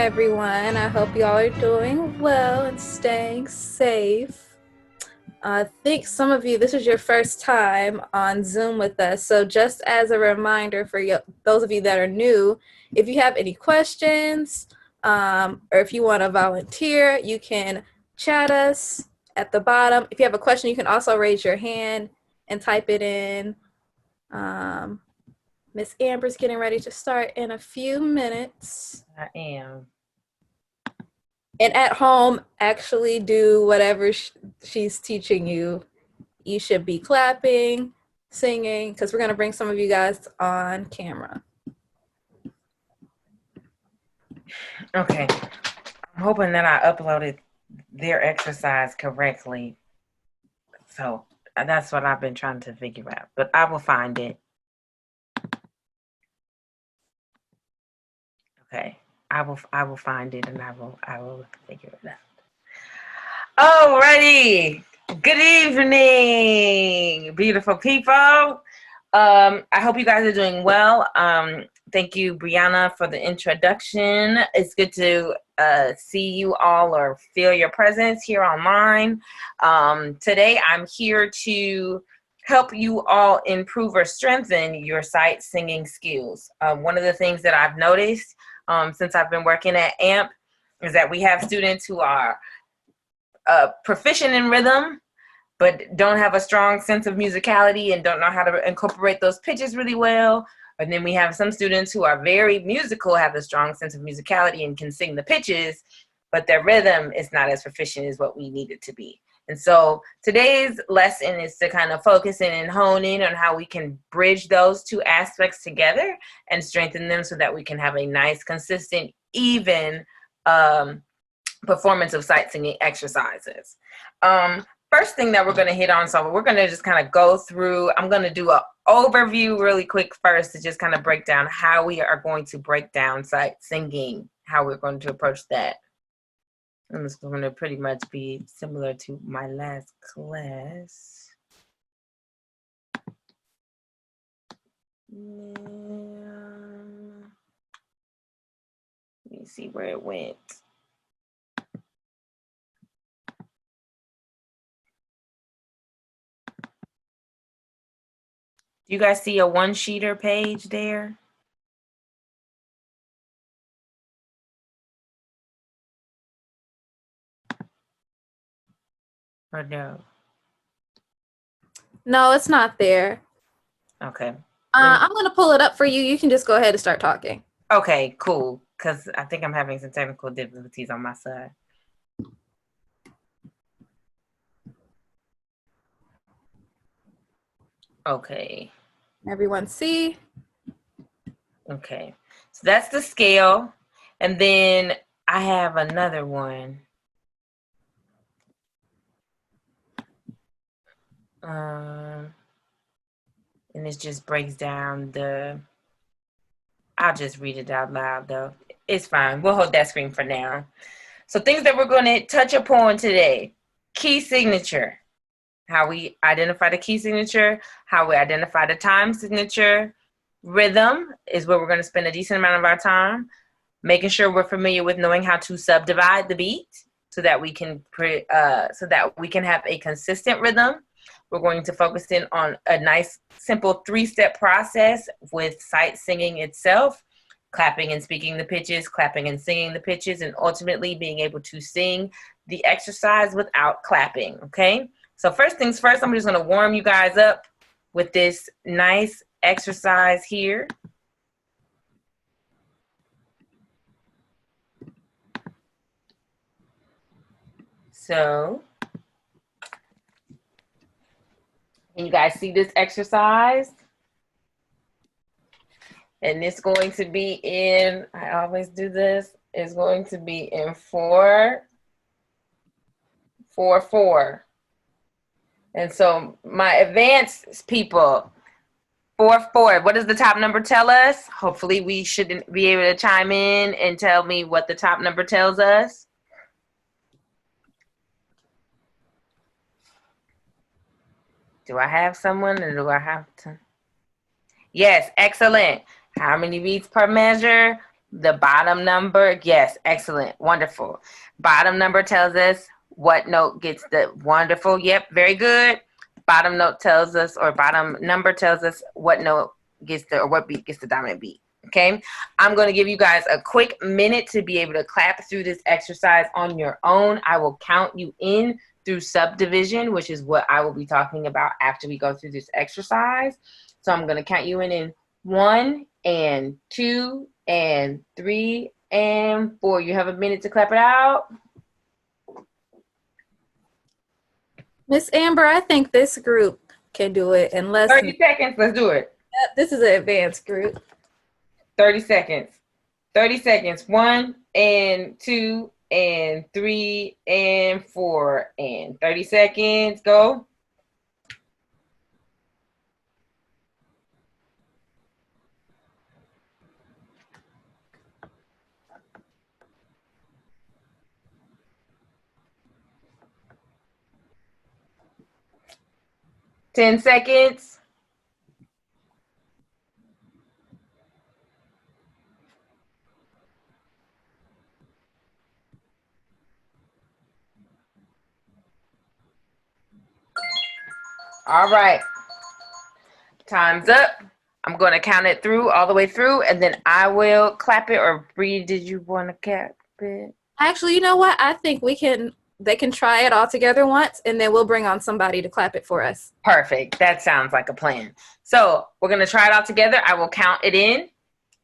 everyone. I hope you all are doing well and staying safe. I think some of you, this is your first time on Zoom with us. So just as a reminder for those of you that are new, if you have any questions or if you want to volunteer, you can chat us at the bottom. If you have a question, you can also raise your hand and type it in. Miss Amber's getting ready to start in a few minutes. I am. And at home, actually do whatever she's teaching you. You should be clapping, singing, because we're going to bring some of you guys on camera. Okay. I'm hoping that I uploaded their exercise correctly. So that's what I've been trying to figure out. But I will find it. Okay. I will find it and I will figure it out. Alrighty. Good evening, beautiful people. I hope you guys are doing well. Thank you, Brianna, for the introduction. It's good to see you all or feel your presence here online. Today, I'm here to help you all improve or strengthen your sight singing skills. One of the things that I've noticed since I've been working at AMP is that we have students who are proficient in rhythm, but don't have a strong sense of musicality and don't know how to incorporate those pitches really well. And then we have some students who are very musical, have a strong sense of musicality and can sing the pitches, but their rhythm is not as proficient as what we need it to be. And so today's lesson is to kind of focus in and hone in on how we can bridge those two aspects together and strengthen them so that we can have a nice, consistent, even performance of sight singing exercises. First thing that we're going to hit on, so we're going to just kind of go through, I'm going to do an overview really quick first to just kind of break down how we are going to break down sight singing, how we're going to approach that. And it's going to pretty much be similar to my last class. Let me see where it went. Do you guys see a one-sheeter page there? Or no? No, it's not there. Okay. I'm going to pull it up for you. You can just go ahead and start talking. Okay, cool. Because I think I'm having some technical difficulties on my side. Okay. Everyone see? Okay. So that's the scale. And then I have another one. And it just breaks down I'll just read it out loud though. It's fine. We'll hold that screen for now. So things that we're going to touch upon today. Key signature. How we identify the key signature. How we identify the time signature. Rhythm is where we're going to spend a decent amount of our time. Making sure we're familiar with knowing how to subdivide the beat so that we can have a consistent rhythm. We're going to focus in on a nice, simple 3-step process with sight singing itself, clapping and speaking the pitches, clapping and singing the pitches, and ultimately being able to sing the exercise without clapping, okay? So first things first, I'm just going to warm you guys up with this nice exercise here. So, can you guys see this exercise? And it's going to be in, I always do this, it's going to be in 4, 4, 4. And so my advanced people, 4, 4, what does the top number tell us? Hopefully we should be able to chime in and tell me what the top number tells us. Do I have someone or do I have to? Yes, excellent. How many beats per measure? The bottom number, yes, excellent, wonderful. Bottom number tells us what note gets the wonderful. Yep, very good. Bottom note tells us, or bottom number tells us what note gets the, or what beat gets the dominant beat. Okay, I'm going to give you guys a quick minute to be able to clap through this exercise on your own. I will count you in through subdivision, which is what I will be talking about after we go through this exercise. So I'm going to count you in 1 and 2 and 3 and 4. You have a minute to clap it out. Miss Amber, I think this group can do it in less 30 seconds. Let's do it. This is an advanced group. 30 seconds. 30 seconds. 1 and 2 and 3 and 4 and 30 seconds. Go. Ten seconds. All right. Time's up. I'm going to count it through, all the way through, and then I will clap it. Or Bree, did you want to clap it? Actually, you know what? I think they can try it all together once, and then we'll bring on somebody to clap it for us. Perfect. That sounds like a plan. So we're going to try it all together. I will count it in,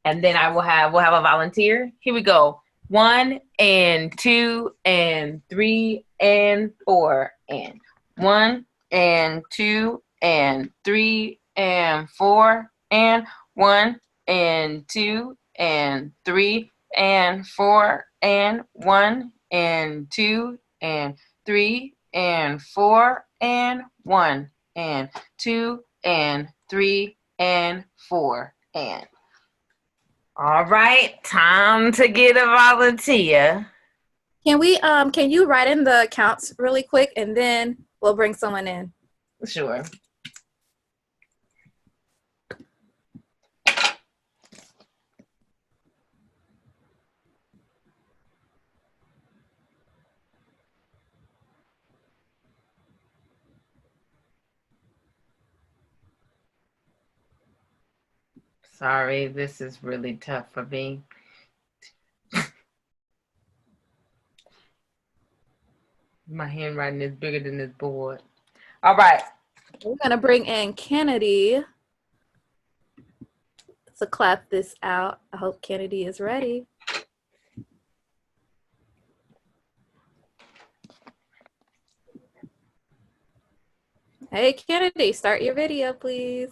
and then we'll have a volunteer. Here we go. 1 and 2 and 3 and 4 and 1 and 2 and 3 and 4 and 1 and 2 and 3 and 4 and 1 and 2 and 3 and 4 and 1 and 2 and 3 and 4 and. All right, time to get a volunteer. Can you write in the counts really quick, and then we'll bring someone in? Sure. Sorry, this is really tough for me. My handwriting is bigger than this board. All right. We're going to bring in Kennedy to clap this out. I hope Kennedy is ready. Hey, Kennedy, start your video, please.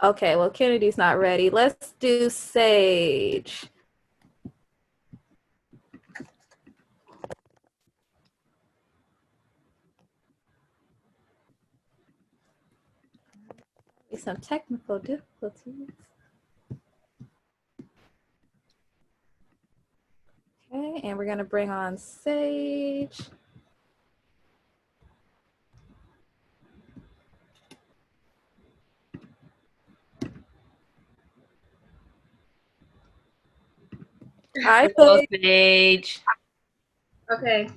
Okay, well, Kennedy's not ready. Let's do Sage. Some technical difficulties. Okay, and we're going to bring on Sage. Hi, Sage. Okay.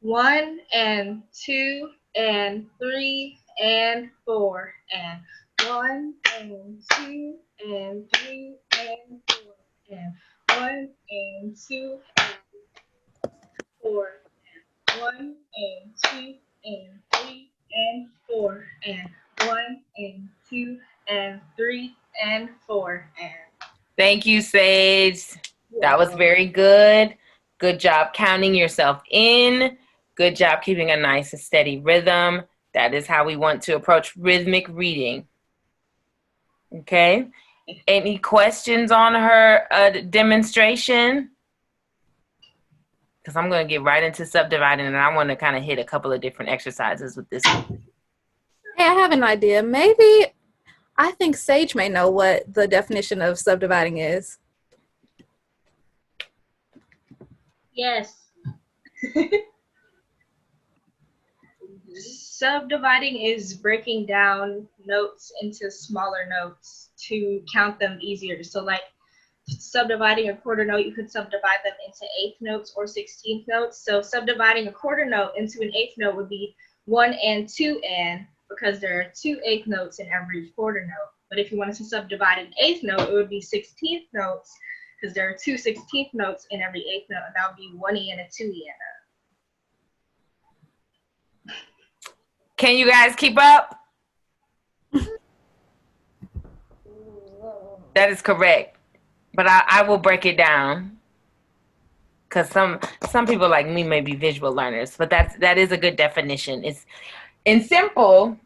1 and 2 and 3 and 4 and 1 and 2 and 3 and 4 and 1 and 2 and 4 and 1 and 2 and 3 and 4 and 1 and 2 and 3 and 4 and. Thank you, Sage. That was very good. Good job counting yourself in. Good job keeping a nice and steady rhythm. That is how we want to approach rhythmic reading. Okay. Any questions on her demonstration? Because I'm going to get right into subdividing, and I want to kind of hit a couple of different exercises with this. Hey, I have an idea. Maybe I think Sage may know what the definition of subdividing is. Yes. Subdividing is breaking down notes into smaller notes to count them easier. So like subdividing a quarter note, you could subdivide them into eighth notes or 16th notes. So subdividing a quarter note into an eighth note would be 1 and 2 and, because there are 2 eighth notes in every quarter note. But if you wanted to subdivide an eighth note, it would be 16th notes, because there are 2 16th notes in every eighth note, and that would be 1 E and a 2 E and a. Can you guys keep up? That is correct. But I will break it down, because some people like me may be visual learners, but that is a good definition. It's in simple.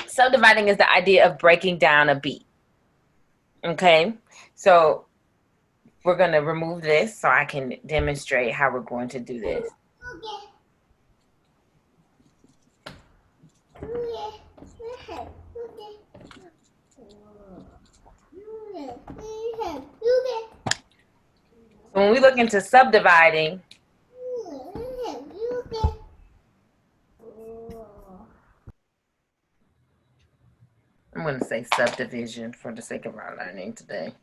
Subdividing is the idea of breaking down a beat. Okay, so we're going to remove this so I can demonstrate how we're going to do this. When we look into subdividing, I'm going to say subdivision for the sake of our learning today.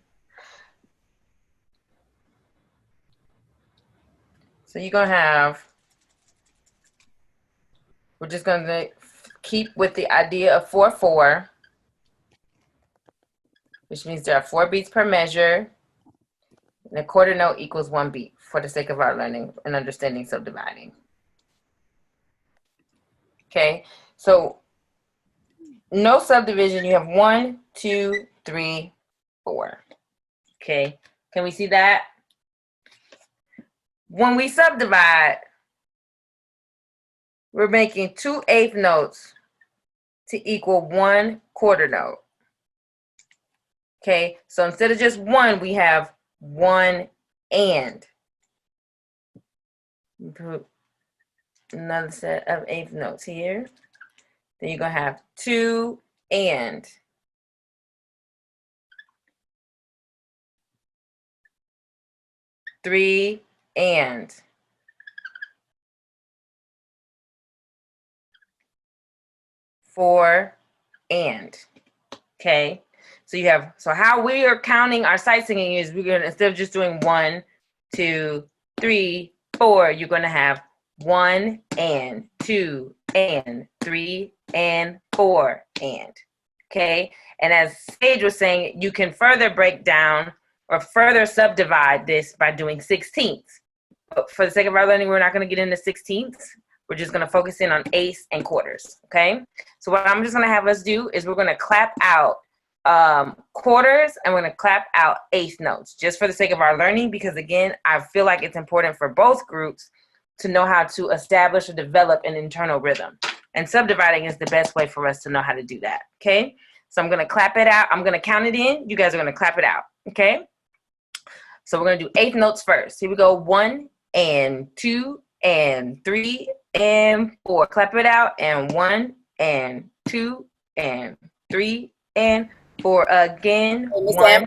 So you're going to have, we're just going to keep with the idea of 4/4, which means there are 4 beats per measure, and a quarter note equals 1 beat for the sake of our learning and understanding subdividing. Okay, so no subdivision, you have 1, 2, 3, 4. Okay, can we see that? When we subdivide, we're making 2 eighth notes to equal 1 quarter note. Okay, so instead of just 1, we have 1 and. Put another set of eighth notes here. Then you're going to have 2 and. 3 and. 4 and. Okay, so you have, so how we are counting our sight singing is we're going to, instead of just doing 1, 2, 3, 4, you're going to have 1 and 2 and 3 and 4 and. Okay, and as Sage was saying, you can further break down or further subdivide this by doing 16ths. But for the sake of our learning, we're not going to get into 16ths. We're just going to focus in on eighths and quarters. Okay, so what I'm just going to have us do is we're going to clap out quarters, and we're going to clap out eighth notes just for the sake of our learning, because again, I feel like it's important for both groups to know how to establish or develop an internal rhythm, and subdividing is the best way for us to know how to do that. Okay, so I'm going to clap it out. I'm going to count it in. You guys are going to clap it out. Okay, so we're going to do eighth notes first. Here we go. 1 and 2 and 3 and 4. Clap it out. And 1 and 2 and 3 and 4 again. Hey,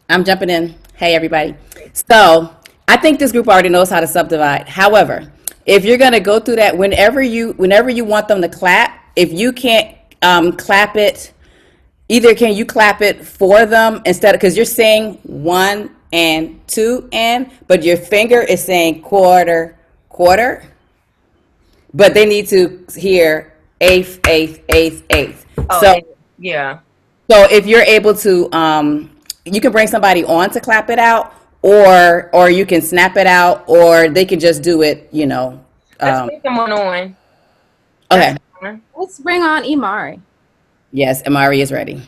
I'm jumping in. Hey, everybody. So I think this group already knows how to subdivide. However, if you're going to go through that, whenever you want them to clap, if you can't clap it, either can you clap it for them instead of, because you're saying 1 and 2 and, but your finger is saying quarter, quarter, but they need to hear eighth, eighth, eighth, eighth. Oh, so yeah. So if you're able to, you can bring somebody on to clap it out, or you can snap it out, or they can just do it, you know. Let's bring someone on. Okay. Let's bring on Imari. Yes, Amari is ready.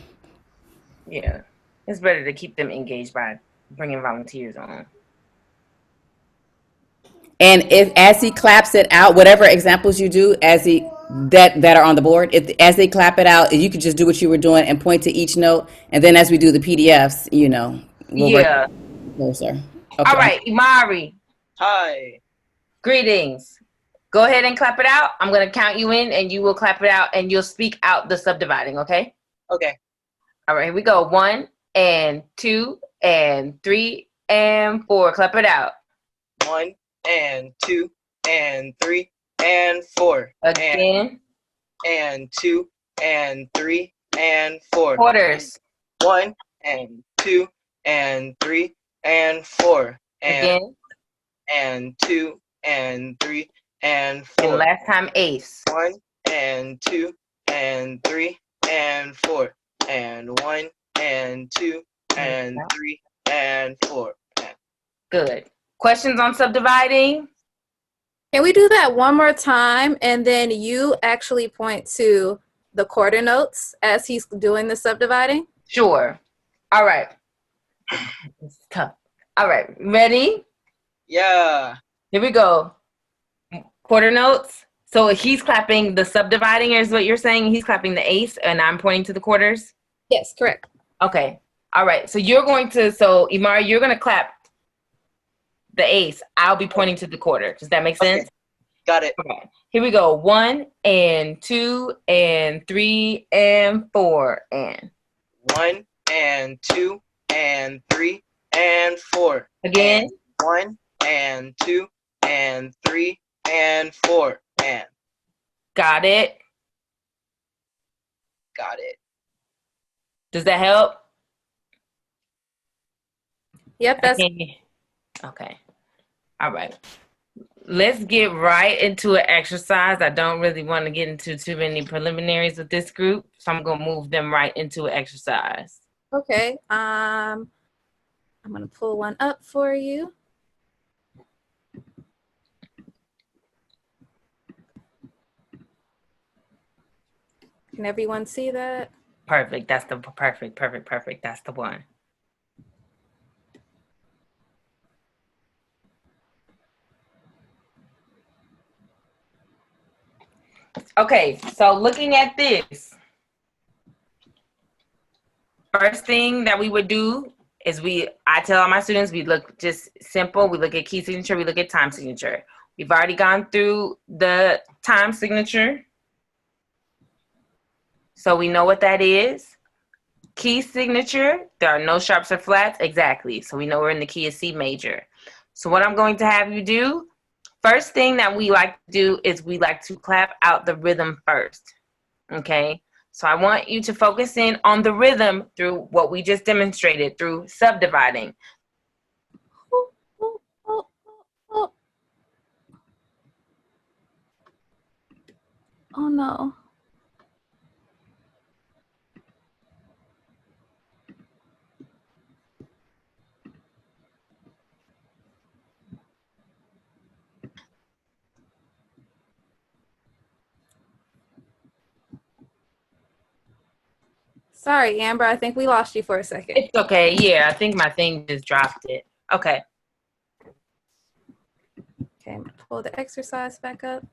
Yeah, it's better to keep them engaged by bringing volunteers on. And if as he claps it out, whatever examples you do that are on the board, as they clap it out, you could just do what you were doing and point to each note, and then as we do the PDFs, you know, we'll work closer. Okay. All right, Imari. Hi. Greetings. Go ahead and clap it out. I'm going to count you in, and you will clap it out, and you'll speak out the subdividing, okay? Okay. All right, here we go. 1 and 2 and 3 and 4. Clap it out. 1 and 2 and 3 and 4 Again. and 2 and 3 and 4. Quarters. 1 and 2 and 3 and 4 Again. and 2 and 3 and 4. And last time eighths. 1 and 2 and 3 and 4 and 1 and 2 and 3 and 4. Good. Questions on subdividing? Can we do that one more time and then you actually point to the quarter notes as he's doing the subdividing? Sure. All right. It's tough. All right. Ready? Yeah. Here we go. Quarter notes. So he's clapping the subdividing is what you're saying. He's clapping the eighths and I'm pointing to the quarters. Yes, correct. Okay. All right. So you're going to, so Imari, you're going to clap the eighths. I'll be pointing to the quarter. Does that make sense? Okay. Got it. Okay. Here we go. 1 and 2 and 3 and 4 and 1 and 2 and 3 and 4. again. 1 and 2 and 3 and 4 and Got it. got it. Does that help? Yep, that's Okay. All right. Let's get right into an exercise. I don't really want to get into too many preliminaries with this group, so I'm going to move them right into an exercise. okay. I'm gonna pull one up for you. Can everyone see that? Perfect. That's the perfect. That's the one. Okay, so looking at this, first thing that we would do is I tell all my students, we look just simple. We look at key signature, we look at time signature. We've already gone through the time signature, so we know what that is. Key signature, there are no sharps or flats, exactly. So we know we're in the key of C major. So what I'm going to have you do, first thing that we like to do is we like to clap out the rhythm first, okay? So I want you to focus in on the rhythm through what we just demonstrated, through subdividing. Oh, oh, oh, oh. Oh no. Sorry, Amber, I think we lost you for a second. It's okay, yeah, I think my thing just dropped it. Okay. Okay, I'm gonna pull the exercise back up.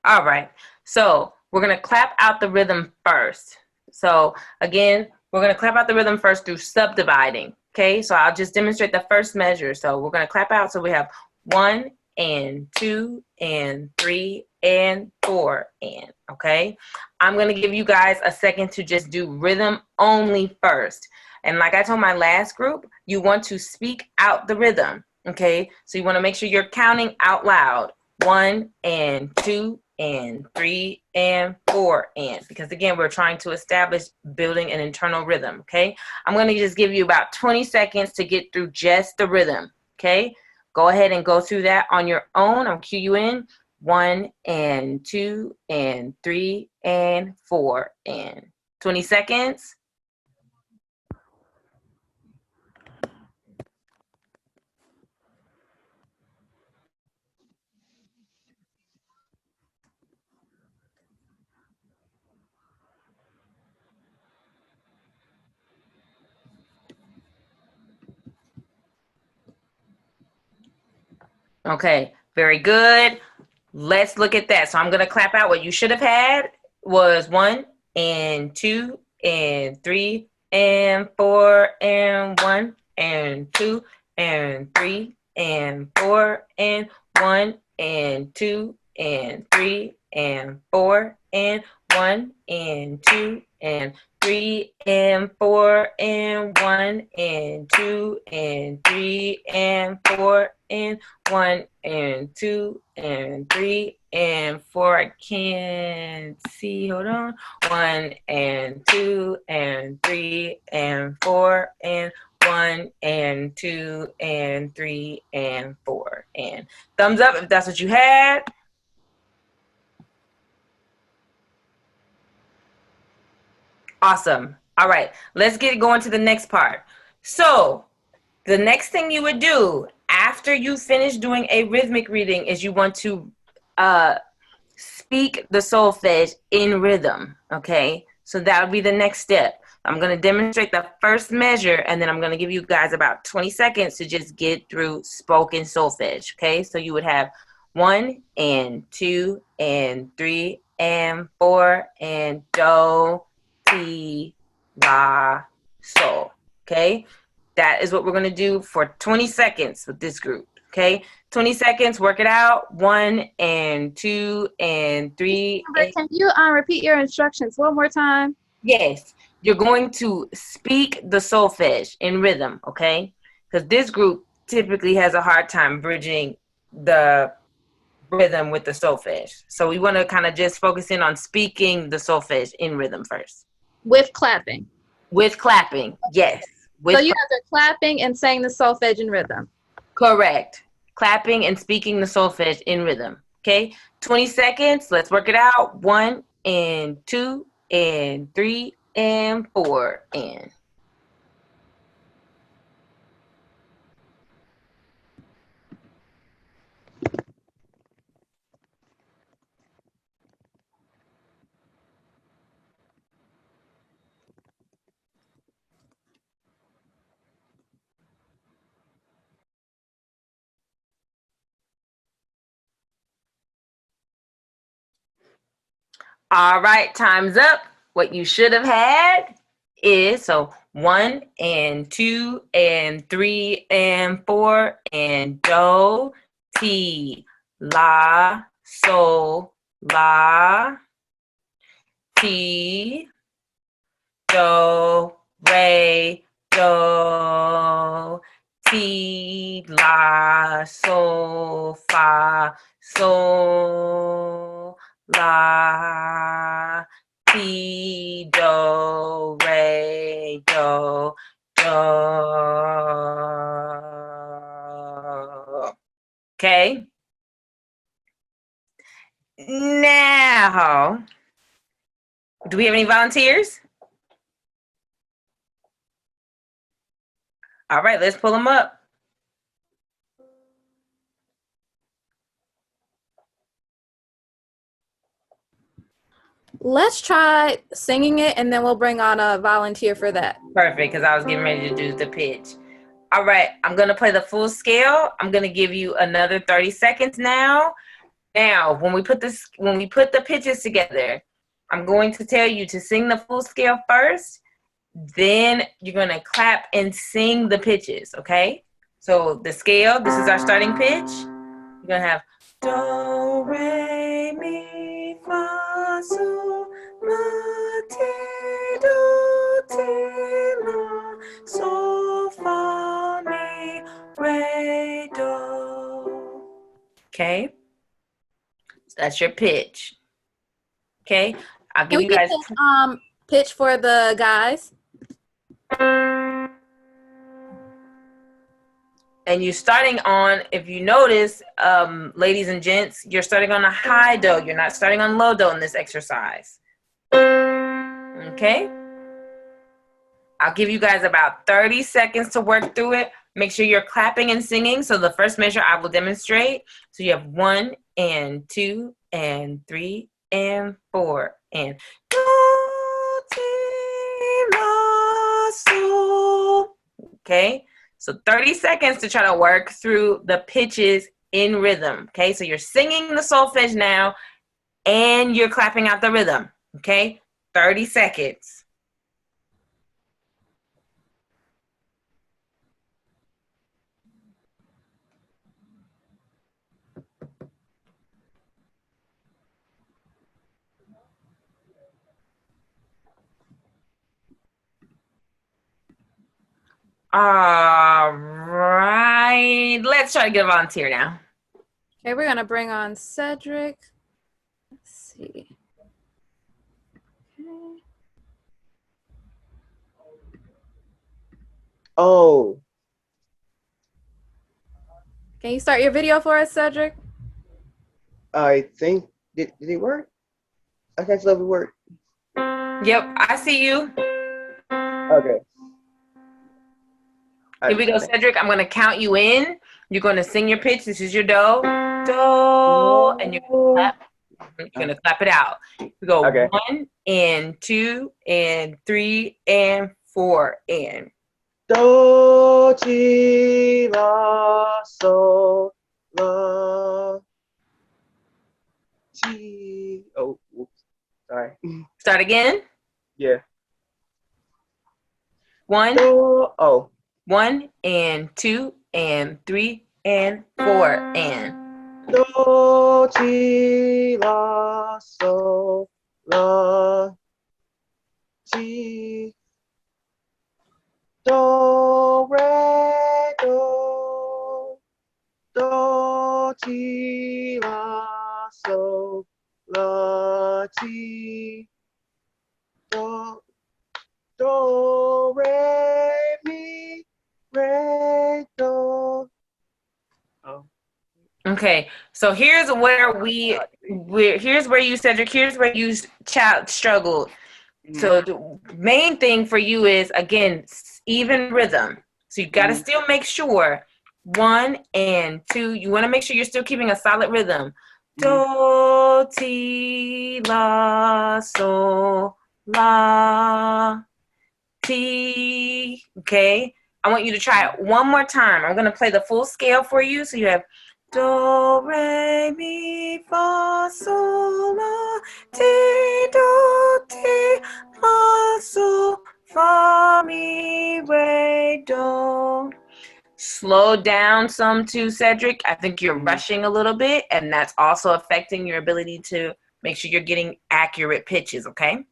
All right, so we're gonna clap out the rhythm first. So again, we're gonna clap out the rhythm first through subdividing, okay? So I'll just demonstrate the first measure. So we're gonna clap out, so we have 1 and 2 and 3 and 4 and, okay? I'm gonna give you guys a second to just do rhythm only first. And like I told my last group, you want to speak out the rhythm, okay? So you wanna make sure you're counting out loud. 1 and 2 and 3 and 4 and, because again, we're trying to establish building an internal rhythm, okay? I'm gonna just give you about 20 seconds to get through just the rhythm, okay? Go ahead and go through that on your own. I'll cue you in. 1 and 2 and 3 and 4 and 20 seconds. Okay, very good. Let's look at that. So I'm gonna clap out. What you should have had was 1 and 2 and 3 and 4 and 1 and 2 and 3 and 4 and 1 and 2 and 3 and 4 and 1 and 2 and 3 and 4 and 1 and 2 and 3 and 4 and 1 and 2 and 3 and 4. I can't see. Hold on. 1 and 2 and 3 and 4 and 1 and 2 and 3 and 4. And thumbs up if that's what you had. Awesome. All right, let's get going to the next part. So the next thing you would do after you finish doing a rhythmic reading is you want to speak the solfege in rhythm, okay? So that would be the next step. I'm going to demonstrate the first measure, and then I'm going to give you guys about 20 seconds to just get through spoken solfege, okay? So you would have 1 and 2 and 3 and 4 and do, ti, la, sol, okay? That is what we're going to do for 20 seconds with this group, okay? 20 seconds, work it out. 1 and 2 and 3. Can you repeat your instructions one more time? Yes, you're going to speak the solfege in rhythm, okay? Because this group typically has a hard time bridging the rhythm with the solfege. So we want to kind of just focus in on speaking the solfege in rhythm first. With clapping. With clapping, yes. So you guys are clapping and saying the solfege in rhythm. Correct. Clapping and speaking the solfege in rhythm. Okay, 20 seconds. Let's work it out. 1 and 2 and 3 and 4 and. All right, time's up. What you should have had is 1 and 2 and 3 and 4 and do, ti, la, sol, la, ti, do, re, do, ti, la, sol, fa, sol, la, ti, do, re, do, do. Okay. Now, do we have any volunteers? All right, let's pull them up. Let's try singing it, and then we'll bring on a volunteer for that. Perfect, because I was getting ready to do the pitch. All right, I'm going to play the full scale. I'm going to give you another 30 seconds now. Now, when we put the pitches together, I'm going to tell you to sing the full scale first. Then you're going to clap and sing the pitches, okay? So the scale, this is our starting pitch. You're going to have do, re, mi, fa, sol, la, ti, do, ti, la, sol, fa, mi, re, do. Okay? So that's your pitch. Okay? I'll give you guys pitch for the guys. And you're starting on, if you notice, ladies and gents, you're starting on a high do. You're not starting on low do in this exercise. Okay? I'll give you guys about 30 seconds to work through it. Make sure you're clapping and singing. So the first measure I will demonstrate. So you have 1 and 2 and 3 and 4 and do, ti, la, sol. Okay? So 30 seconds to try to work through the pitches in rhythm. Okay, so you're singing the solfege now and you're clapping out the rhythm. Okay, 30 seconds. All right. Let's try to get a volunteer now. Okay, we're gonna bring on Cedric. Let's see. Okay. Oh, Can you start your video for us, Cedric? I think did it work? I can't tell if it worked. Yep, I see you. Okay. Here we go, Cedric. I'm going to count you in. You're going to sing your pitch. This is your do. Do. And you're going to clap it out. We go Okay. 1 and 2 and 3 and 4 and. Do, ti, la, sol, la, ti. Oh, whoops. Sorry. Start again. Yeah. 1, Do, oh. 1 and 2 and 3 and 4 and. Do, ti, la, sol, la, ti. Do, re, do. Do, ti, la, sol, la, ti. Do, re, mi, re, do. Oh. Okay, so here's where here's where you, Cedric, here's where you struggled. So the main thing for you is, again, even rhythm. So you got to still make sure 1 and 2, you want to make sure you're still keeping a solid rhythm. Do, ti, la, sol, la, ti. Okay, I want you to try it one more time. I'm going to play the full scale for you. So you have do, re, mi, fa, sol, la, ti, do, ti, la, sol, fa, mi, re, do. Slow down some too, Cedric. I think you're rushing a little bit, and that's also affecting your ability to make sure you're getting accurate pitches, okay?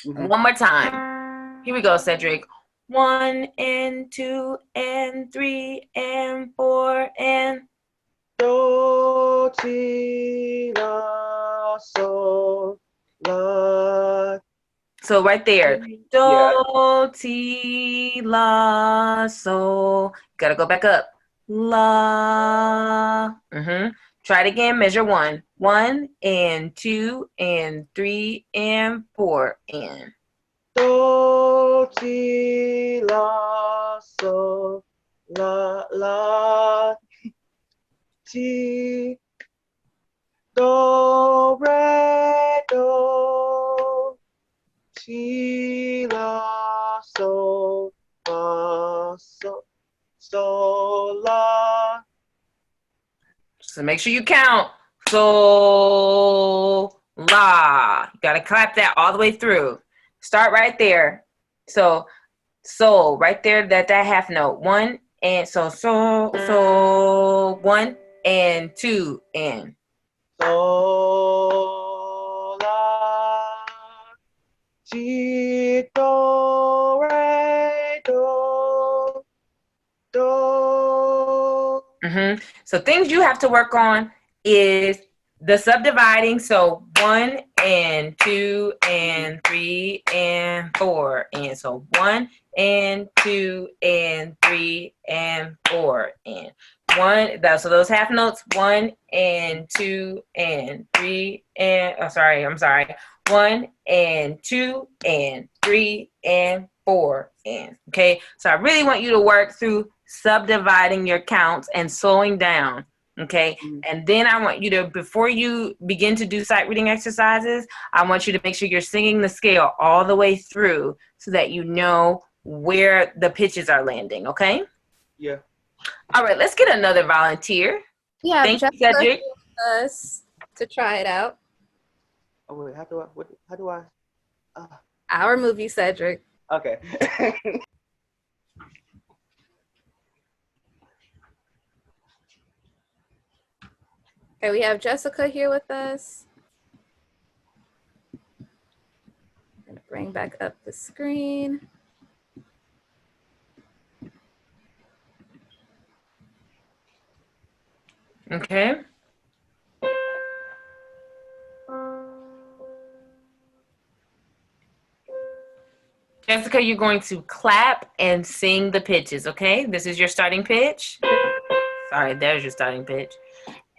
One more time. Here we go, Cedric. 1 and 2 and 3 and 4 and. Do, ti, la, sol, la. So right there. Do, ti, la, sol. Gotta go back up. La. Try it again. Measure 1. 1 and 2 and 3 and 4 and. Do, ti, la, sol, la, la, ti. Do, re, do, ti, la, sol, la, sol, la. So make sure you count. So, la. You gotta clap that all the way through. Start right there. So right there, that half note. 1 and so 1 and 2 and. Sol, la, ti, do, re, do, do. So things you have to work on is the subdividing. So 1 and 2 and 3 and 4 and. So 1 and 2 and 3 and 4 and. So those half notes, 1 and 2 and 3 and. I'm sorry. 1 and 2 and 3 and 4 and. Okay, so I really want you to work through subdividing your counts and slowing down. Okay, and then I want you to, before you begin to do sight reading exercises, I want you to make sure you're singing the scale all the way through so that you know where the pitches are landing. Okay. Yeah. All right, let's get another volunteer. Yeah, Thank you, Cedric. Us to try it out. Oh wait, how do I? Our movie, Cedric. Okay. Okay, we have Jessica here with us. I'm gonna bring back up the screen. Okay. Jessica, you're going to clap and sing the pitches, okay? This is your starting pitch. Sorry, there's your starting pitch.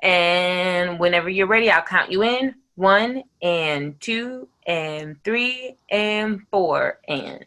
And whenever you're ready, I'll count you in. 1 and 2 and 3 and 4 and.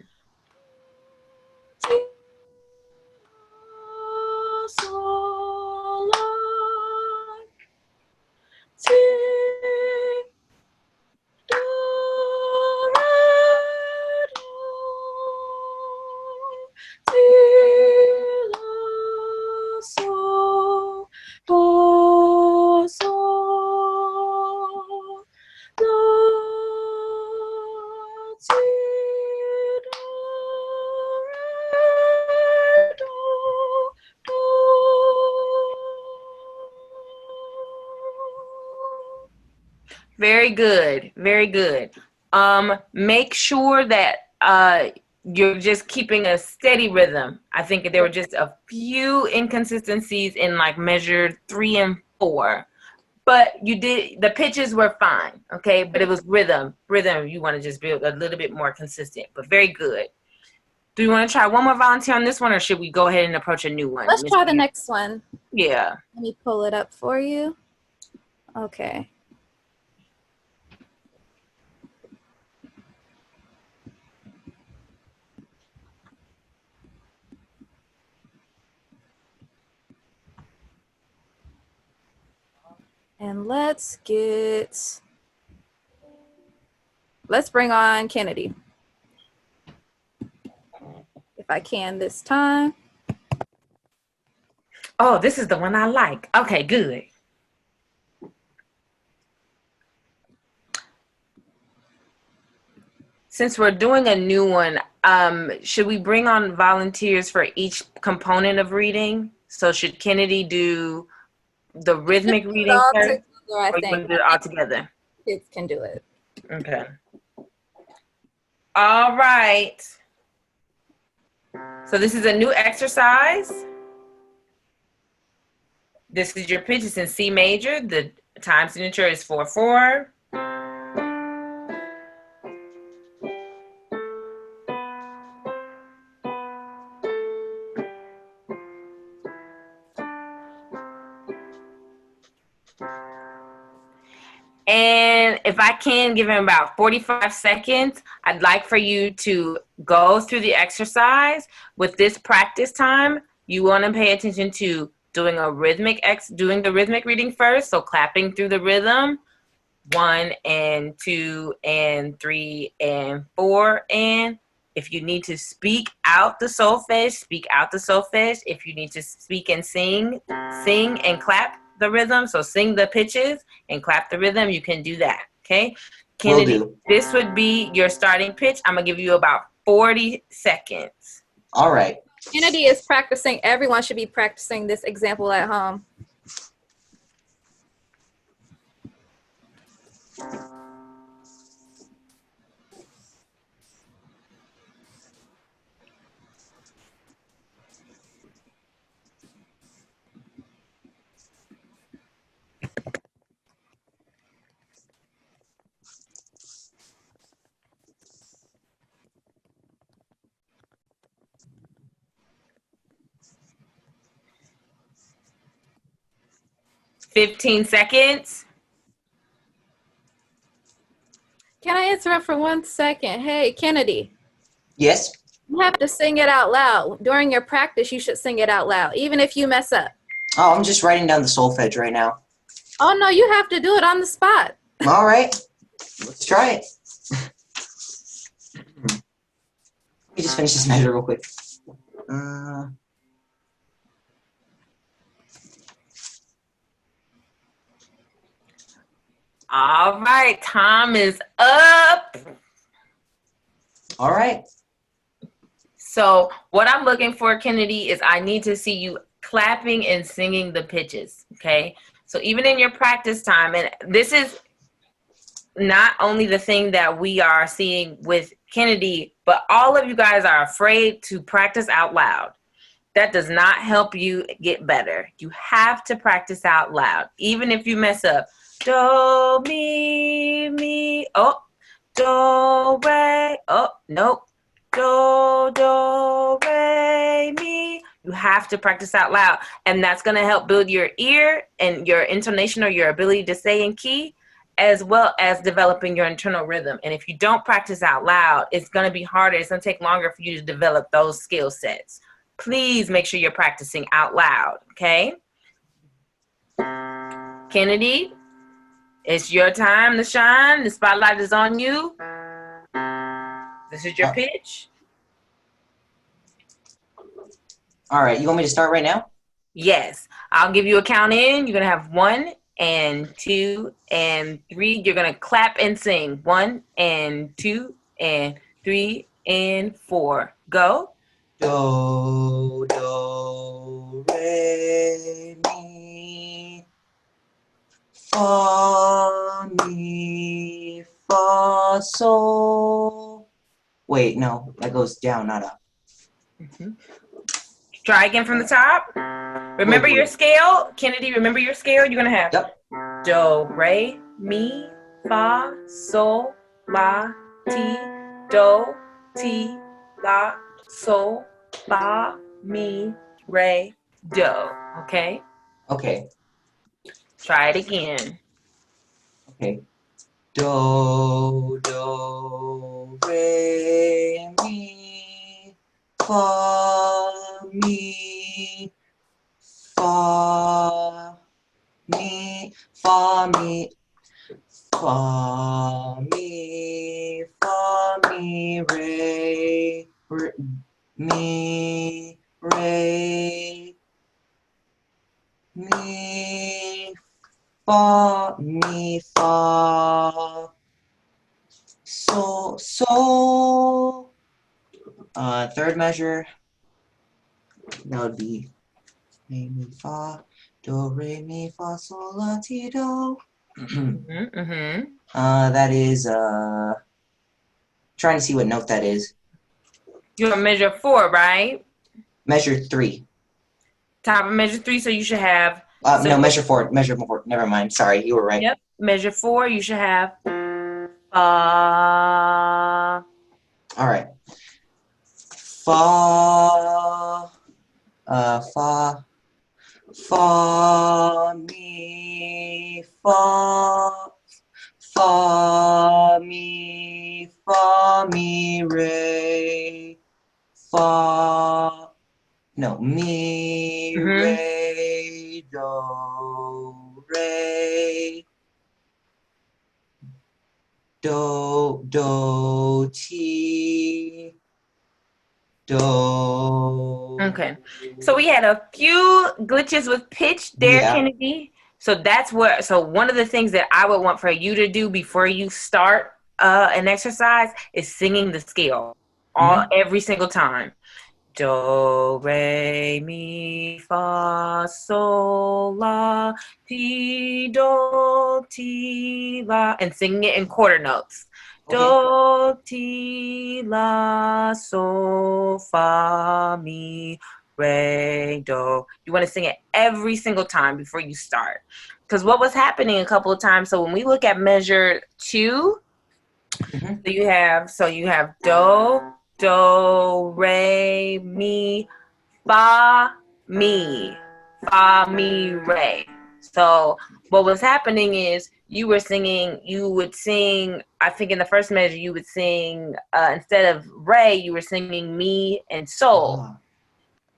Very good. Very good. Make sure that you're just keeping a steady rhythm. I think there were just a few inconsistencies in like measure 3 and 4, but the pitches were fine. Okay. But it was rhythm. You want to just be a little bit more consistent, but very good. Do you want to try one more volunteer on this one, or should we go ahead and approach a new one? Let's try the next one. Yeah. Let me pull it up for you. Okay. And let's bring on Kennedy. If I can this time. Oh, this is the one I like. Okay, good. Since we're doing a new one, should we bring on volunteers for each component of reading? So should Kennedy do the rhythmic reading first? I think. Or you do it all together? Kids can do it. Okay. All right. So this is a new exercise. This is your pitch. It's in C major. The time signature is 4/4. And if I can give him about 45 seconds, I'd like for you to go through the exercise. With this practice time, you want to pay attention to doing the rhythmic reading first. So clapping through the rhythm, 1 and 2 and 3 and 4. And if you need to speak out the solfege, speak out the solfege. If you need to speak and sing and clap the rhythm. So sing the pitches and clap the rhythm. You can do that. Okay. Kennedy, this would be your starting pitch. I'm going to give you about 40 seconds. All right. Kennedy is practicing. Everyone should be practicing this example at home. $15 seconds. Can I interrupt for 1 second? Hey, Kennedy. Yes. You have to sing it out loud. During your practice, you should sing it out loud, even if you mess up. Oh, I'm just writing down the solfege right now. Oh, no, you have to do it on the spot. All right. Let's try it. Let me just finish this measure real quick. All right, time is up. All right. So what I'm looking for, Kennedy, is I need to see you clapping and singing the pitches, okay? So even in your practice time, and this is not only the thing that we are seeing with Kennedy, but all of you guys are afraid to practice out loud. that does not help you get better. You have to practice out loud. Even if you mess up. Do, mi, oh, do, re, oh, nope. Do, re, mi. You have to practice out loud. And that's going to help build your ear and your intonation or your ability to say in key, as well as developing your internal rhythm. And if you don't practice out loud, it's going to be harder. It's going to take longer for you to develop those skill sets. Please make sure you're practicing out loud, okay? Kennedy, it's your time to shine. The spotlight is on you. This is your pitch. All right, you want me to start right now? Yes. I'll give you a count in. You're going to have 1 and 2 and 3. You're going to clap and sing. 1 and 2 and 3 and 4. Go. Do, do, re, mi, fa, mi, fa, sol. Wait, no, that goes down, not up. Try again from the top. Remember your scale. Kennedy, remember your scale. You're going to have do, re, mi, fa, sol, la, ti, do, ti, la, sol, fa, mi, re, do. Okay? Okay. Try it again. Okay. Do, do, re, mi, fa, mi, fa, mi, fa, mi, fa, mi, fa, mi, re, re, mi, re, mi, fa, so. Third measure, that would be re, mi, fa, do, re, mi, fa, sol, la, ti, do. That is, trying to see what note that is. You're on measure 4, right? Measure 3. Top of measure 3, so you should have... No, measure 4. Measure 4. Never mind. Sorry, you were right. Yep. Measure 4, you should have... All right. Fa, fa, mi, fa, mi, re, fa, no, mi, re, do, re, do, ti, do. Okay. So we had a few glitches with pitch there, Kennedy. So that's where, so one of the things that I would want for you to do before you start an exercise is singing the scale every single time. Do, re, mi, fa, sol, la, ti, do, ti, la, and singing it in quarter notes. Do, ti, la, sol, fa, mi, re, do. You want to sing it every single time before you start. Because what was happening a couple of times, so when we look at measure 2, so you have do, re, mi, fa, mi, re. So what was happening is you would sing, I think in the first measure, you would sing, instead of re, you were singing mi and sol.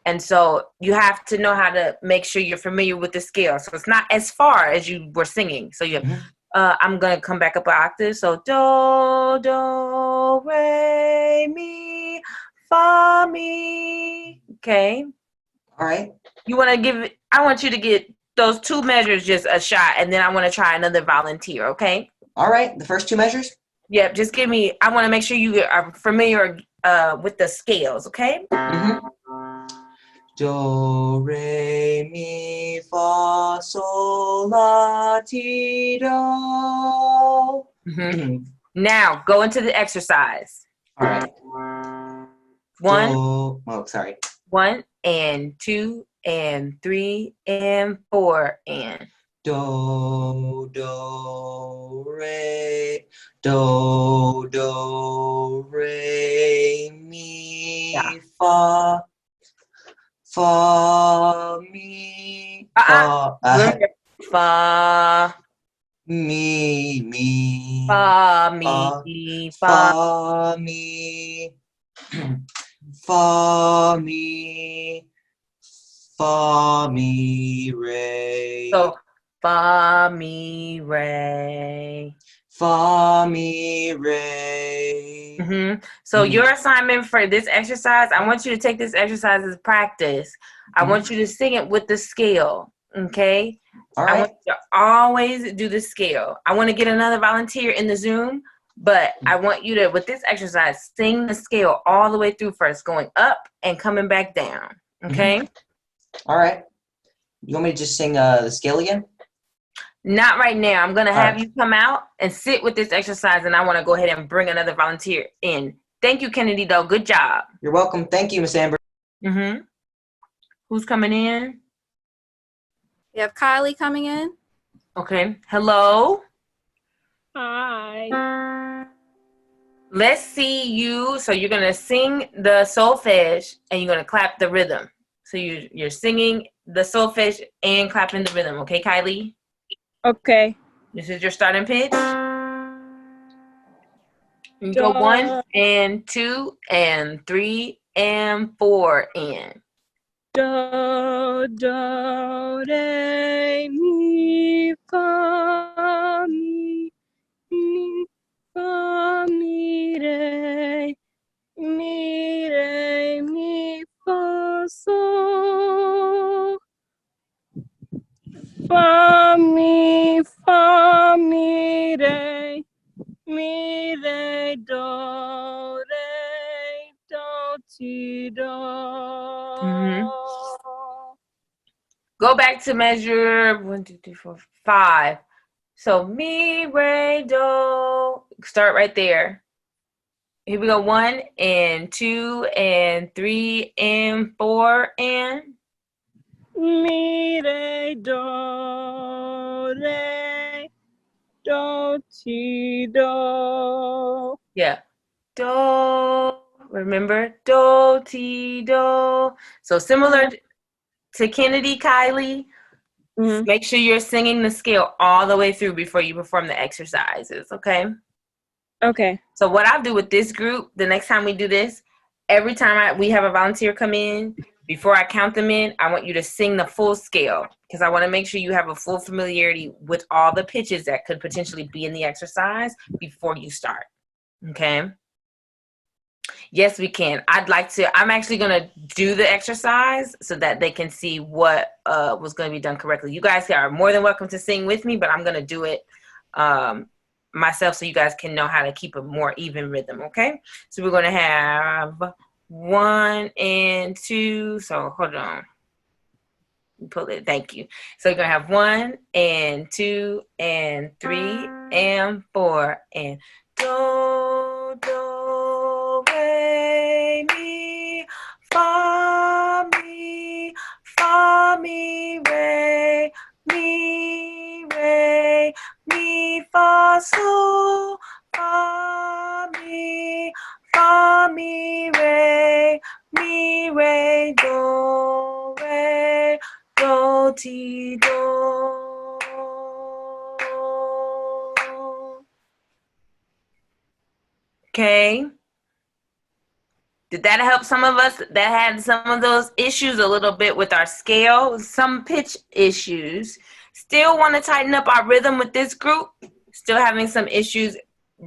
And so you have to know how to make sure you're familiar with the scale. So it's not as far as you were singing. So you have, I'm going to come back up an octave. So do, re, mi, fa, mi. Okay. All right. I want you to get those 2 measures just a shot, and then I want to try another volunteer, okay? All right. The first 2 measures? Yep. Just I want to make sure you are familiar with the scales, okay? Do, re, mi, fa, sol, la, ti, do. Now, go into the exercise. All right. 1. Oh, sorry. 1, and 2 and 3 and 4 and Do, do, re, do, re, mi, yeah. fa, fa, mi, fa, Fa, mi, fa, fa, mi, fa. fa, mi, fa, mi, fa, mi, re. So fa, mi, re. Fa, mi, re. So your assignment for this exercise, I want you to take this exercise as practice. I want you to sing it with the scale, okay? All I right. want you to always do the scale. I want to get another volunteer in the Zoom, but I want you to, with this exercise, sing the scale all the way through first, going up and coming back down, okay? All right. You want me to just sing the scale again? Not right now. I'm going to have right. you come out and sit with this exercise, and I want to go ahead and bring another volunteer in. Thank you, Kennedy, though. Good job. You're welcome. Thank you, Miss Amber. Who's coming in? You have Kylie coming in. Okay. Hello. Hi. Let's see you. So you're going to sing the solfege, and you're going to clap the rhythm. So you're singing the solfege and clapping the rhythm. Okay, Kylie? Okay. This is your starting pitch. You go 1 and 2 and 3 and 4 and Do, do, re, mi, fa, mi, fa, mi, re, mi, fa, sol. Fa, mi, re, do, ti, do. go back to measure 1, 2, 3, 4, 5. So mi, re, do. Start right there. Here we go. 1 and 2 and 3 and 4 and Mi, do, ti, do. yeah. Do. Remember? Do, ti, do. So similar to Kennedy, Kylie, make sure you're singing the scale all the way through before you perform the exercises, okay? Okay. So what I'll do with this group, the next time we do this, every time we have a volunteer come in, before I count them in, I want you to sing the full scale because I want to make sure you have a full familiarity with all the pitches that could potentially be in the exercise before you start, okay? Yes, we can. I'm actually going to do the exercise so that they can see what was going to be done correctly. You guys are more than welcome to sing with me, but I'm going to do it myself so you guys can know how to keep a more even rhythm, okay? So we're going to have 1 and 2. So hold on. Pull it. Thank you. So you're going to have 1 and 2 and 3 and 4 and do, do, re, mi, fa, mi, re, mi, fa, sol, fa, mi, re, do, ti, do. Okay. Did that help some of us that had some of those issues a little bit with our scale, some pitch issues? Still want to tighten up our rhythm with this group? Still having some issues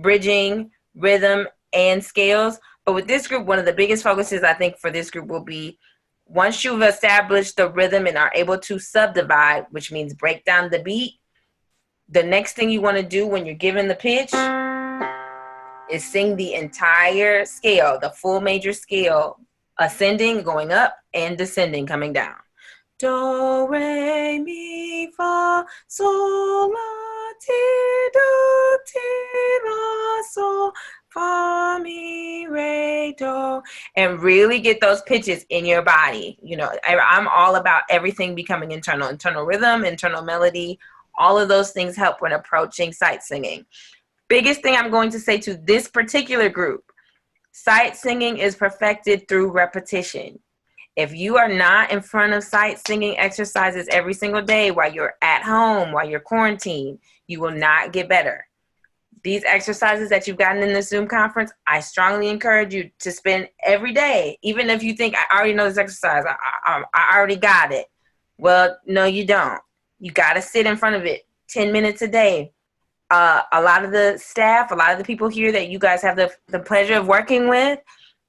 bridging rhythm and scales. But with this group, one of the biggest focuses I think for this group will be once you've established the rhythm and are able to subdivide, which means break down the beat, the next thing you want to do when you're given the pitch is sing the entire scale, the full major scale, ascending, going up, and descending, coming down. Do, re, mi, fa, sol, la, ti, do, ti, la, sol, fa, mi, re, do, and really get those pitches in your body. You know, I'm all about everything becoming internal rhythm, internal melody. All of those things help when approaching sight singing. Biggest thing I'm going to say to this particular group, sight singing is perfected through repetition. If you are not in front of sight singing exercises every single day while you're at home, while you're quarantined, you will not get better. These exercises that you've gotten in the Zoom conference, I strongly encourage you to spend every day, even if you think, I already know this exercise, I already got it. Well, no, you don't. You got to sit in front of it 10 minutes a day. A lot of the staff, a lot of the people here that you guys have the pleasure of working with,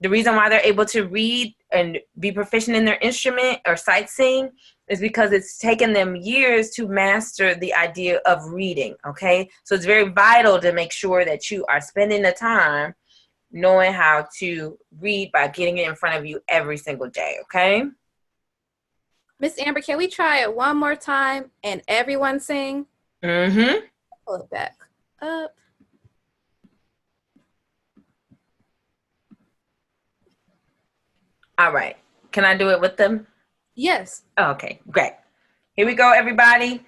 the reason why they're able to read and be proficient in their instrument or sight sing is because it's taken them years to master the idea of reading, okay? So it's very vital to make sure that you are spending the time knowing how to read by getting it in front of you every single day, okay? Miss Amber, can we try it one more time and everyone sing? Mm-hmm. Pull it back up. All right. Can I do it with them? Yes. Oh, okay, great. Here we go, everybody.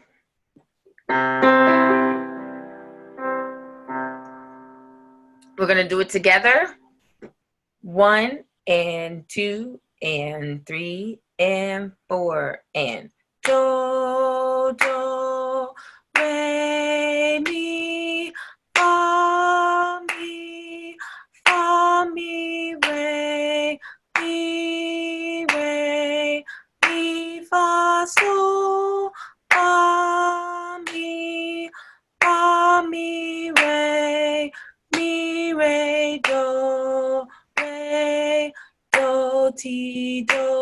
We're going to do it together. 1 and 2 and 3 and 4 and do, do, re, mi, fa, mi, fa, mi, re, mi, re, mi, fa, sol, fa, mi, re, mi, re, do, re, do, ti, do.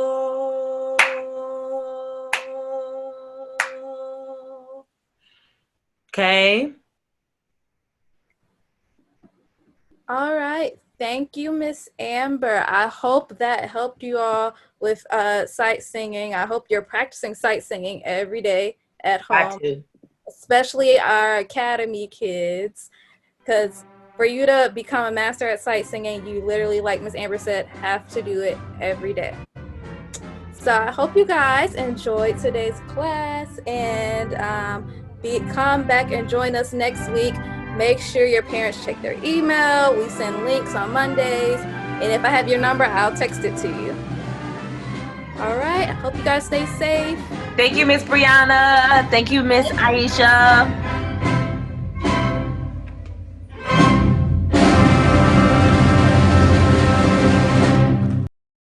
Okay. All right. Thank you, Miss Amber. I hope that helped you all with sight singing. I hope you're practicing sight singing every day at home, especially our academy kids, because for you to become a master at sight singing, you literally, like Miss Amber said, have to do it every day. So I hope you guys enjoyed today's class, and come back and join us next week. Make sure your parents check their email. We send links on Mondays, and if I have your number, I'll text it to you. All right. I hope you guys stay safe. Thank you, Miss Brianna. Thank you, Miss Aisha.